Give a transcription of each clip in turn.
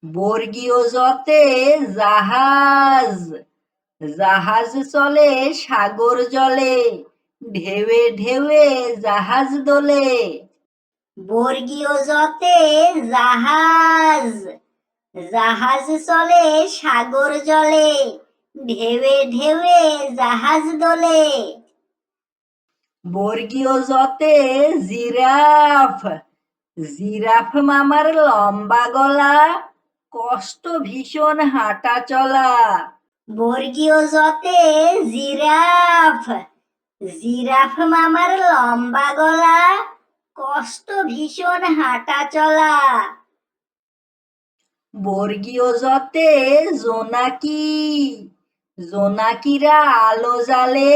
বর্গীয় জতে জাহাজ, জাহাজ চলে সাগর জলে, ঢেউে ঢেউে জাহাজ দোলে। বর্গীয় জতে জাহাজ, জাহাজ চলে সাগর জলে, ঢেউে ঢেউে জাহাজ দোলে। বর্গীয় জতে জিরাফ, জিরাফ মামার লম্বা গলা, কষ্ট ভীষণ হাঁটা চলা। বর্গীয় জতে জিরাফ, জিরাফ মামার লম্বা গলা, কষ্ট ভীষণ হাঁটা চলা। বর্গীয় জতে জোনাকি, জোনাকিরা আলো জ্বালে,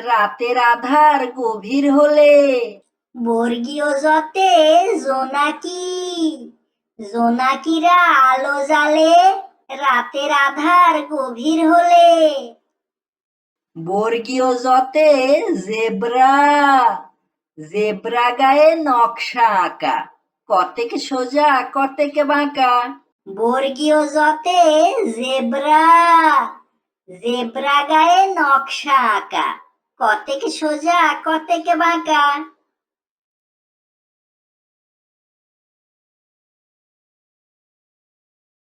রাতের আধার গভীর হলে। বর্গীয় জতে জোনাকি, জোনাকিরা আলো জ্বালে, রাতের আধার গভীর হলে। বর্গীয় জতে জেব্রা, জেব্রা গায়ে নকশা আঁকা, কতেক সোজা কতেক বাঁকা। বর্গীয় জতে জেব্রা, জেব্রা গায়ে নকশা আঁকা, কতেক সোজা কতেক বাঁকা।